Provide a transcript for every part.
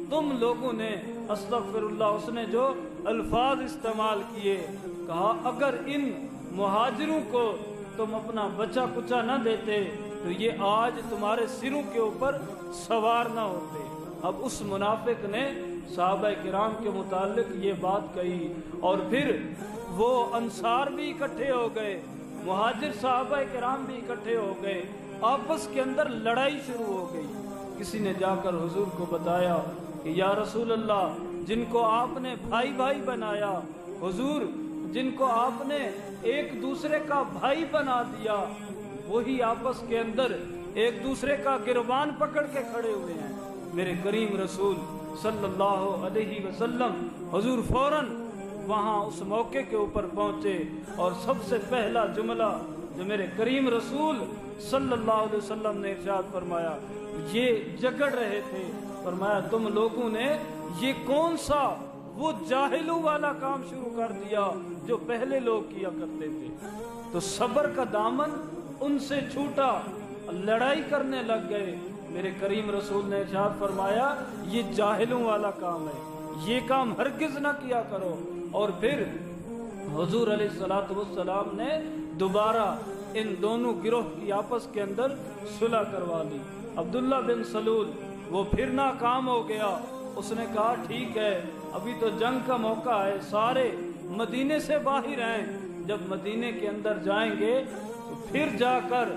تم لوگوں نے استغفراللہ، اس نے جو الفاظ استعمال کیے، کہا اگر ان مہاجروں کو تم اپنا بچہ کچا نہ دیتے تو یہ آج تمہارے سروں کے اوپر سوار نہ ہوتے۔ اب اس منافق نے صحابہ کرام کے متعلق یہ بات کہی، اور پھر وہ انصار بھی اکٹھے ہو گئے، مہاجر صحابہ کرام بھی اکٹھے ہو گئے، آپس کے اندر لڑائی شروع ہو گئی۔ کسی نے جا کر حضور کو بتایا کہ یا رسول اللہ، جن کو آپ نے بھائی بھائی بنایا، حضور جن کو آپ نے ایک دوسرے کا بھائی بنا دیا، وہی آپس کے اندر ایک دوسرے کا گربان پکڑ کے کھڑے ہوئے ہیں۔ میرے کریم رسول صلی اللہ علیہ وسلم حضور فوراً وہاں اس موقع کے اوپر پہنچے، اور سب سے پہلا جملہ جو میرے کریم رسول صلی اللہ علیہ وسلم نے ارشاد فرمایا، یہ جگڑ رہے تھے، فرمایا تم لوگوں نے یہ کون سا وہ جاہلوں والا کام شروع کر دیا جو پہلے لوگ کیا کرتے تھے۔ تو صبر کا دامن ان سے چھوٹا، لڑائی کرنے لگ گئے۔ میرے کریم رسول نے ارشاد فرمایا یہ جاہلوں والا کام ہے، یہ کام ہرگز نہ کیا کرو۔ اور پھر حضور علیہ الصلوۃ والسلام نے دوبارہ ان دونوں گروہ کی آپس کے اندر صلح کروا لی۔ عبداللہ بن سلول وہ پھر ناکام ہو گیا، اس نے کہا ٹھیک ہے ابھی تو جنگ کا موقع ہے، سارے مدینے سے باہر ہیں، جب مدینے کے اندر جائیں گے تو پھر جا کر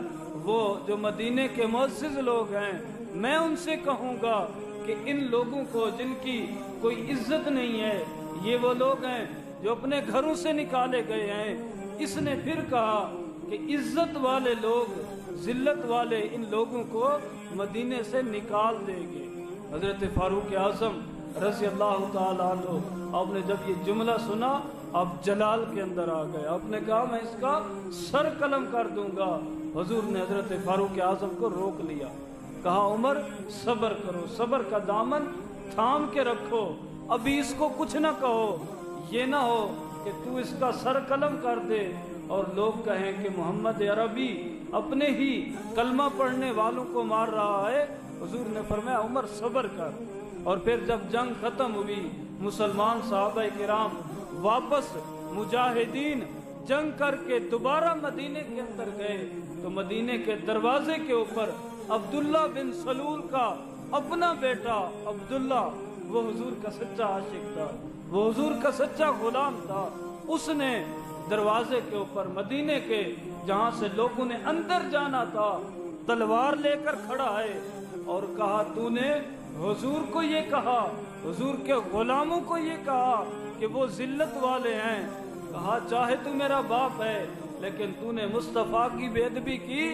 وہ جو مدینے کے معزز لوگ ہیں میں ان سے کہوں گا کہ ان لوگوں کو جن کی کوئی عزت نہیں ہے، یہ وہ لوگ ہیں جو اپنے گھروں سے نکالے گئے ہیں۔ اس نے پھر کہا کہ عزت والے لوگ ذلت والے ان لوگوں کو مدینے سے نکال دیں گے۔ حضرت فاروق اعظم رضی اللہ تعالیٰ عنہ، آپ نے جب یہ جملہ سنا آپ جلال کے اندر آ گئے، آپ نے کہا میں اس کا سر قلم کر دوں گا۔ حضور نے حضرت فاروق اعظم کو روک لیا، کہا عمر صبر کرو، صبر کا دامن تھام کے رکھو، ابھی اس کو کچھ نہ کہو، یہ نہ ہو کہ تو اس کا سر قلم کر دے اور لوگ کہیں کہ محمد عربی اپنے ہی کلمہ پڑھنے والوں کو مار رہا ہے۔ حضور نے فرمایا عمر صبر کر۔ اور پھر جب جنگ ختم ہوئی، مسلمان صحابہ کرام واپس مجاہدین جنگ کر کے دوبارہ مدینے کے اندر گئے تو مدینے کے دروازے کے اوپر عبداللہ بن سلول کا اپنا بیٹا عبداللہ، وہ حضور کا سچا عاشق تھا، وہ حضور کا سچا غلام تھا، اس نے دروازے کے اوپر مدینے کے جہاں سے لوگوں نے اندر جانا تھا تلوار لے کر کھڑا ہے اور کہا تو نے حضور کو یہ کہا، حضور کے غلاموں کو یہ کہا کہ وہ ذلت والے ہیں، کہا چاہے تو میرا باپ ہے لیکن تو نے مصطفیٰ کی بے ادبی کی،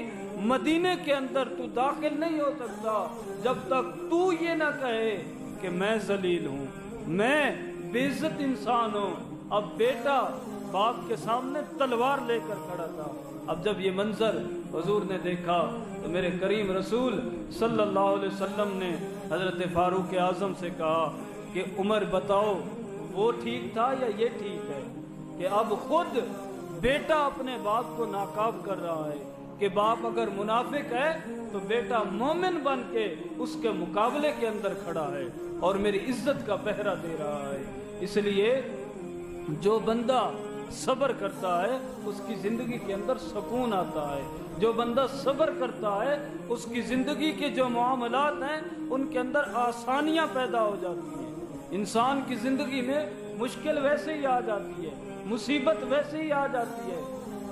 مدینے کے اندر تو داخل نہیں ہو سکتا جب تک تو یہ نہ کہے کہ میں ذلیل ہوں، میں بے عزت انسان ہوں۔ اب بیٹا باپ کے سامنے تلوار لے کر کھڑا تھا۔ اب جب یہ منظر حضور نے دیکھا تو میرے کریم رسول صلی اللہ علیہ وسلم نے حضرت فاروق اعظم سے کہا کہ عمر بتاؤ وہ ٹھیک تھا یا یہ ٹھیک ہے کہ اب خود بیٹا اپنے باپ کو ناکاب کر رہا ہے کہ باپ اگر منافق ہے تو بیٹا مومن بن کے اس کے مقابلے کے اندر کھڑا ہے اور میری عزت کا پہرا دے رہا ہے۔ اس لیے جو بندہ صبر کرتا ہے اس کی زندگی کے اندر سکون آتا ہے، جو بندہ صبر کرتا ہے اس کی زندگی کے جو معاملات ہیں ان کے اندر آسانیاں پیدا ہو جاتی ہیں۔ انسان کی زندگی میں مشکل ویسے ہی آ جاتی ہے، مصیبت ویسے ہی آ جاتی ہے،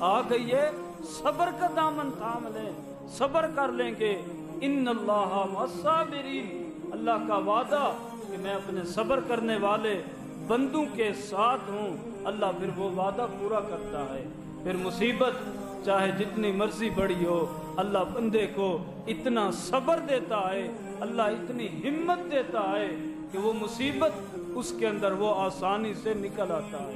آ گئی ہے صبر کا دامن تھام لیں، صبر کر لیں گے۔ ان اللہ مع الصابرین، اللہ کا وعدہ کہ میں اپنے صبر کرنے والے بندوں کے ساتھ ہوں، اللہ پھر وہ وعدہ پورا کرتا ہے۔ پھر مصیبت چاہے جتنی مرضی بڑی ہو، اللہ بندے کو اتنا صبر دیتا ہے، اللہ اتنی ہمت دیتا ہے کہ وہ مصیبت اس کے اندر وہ آسانی سے نکل آتا ہے۔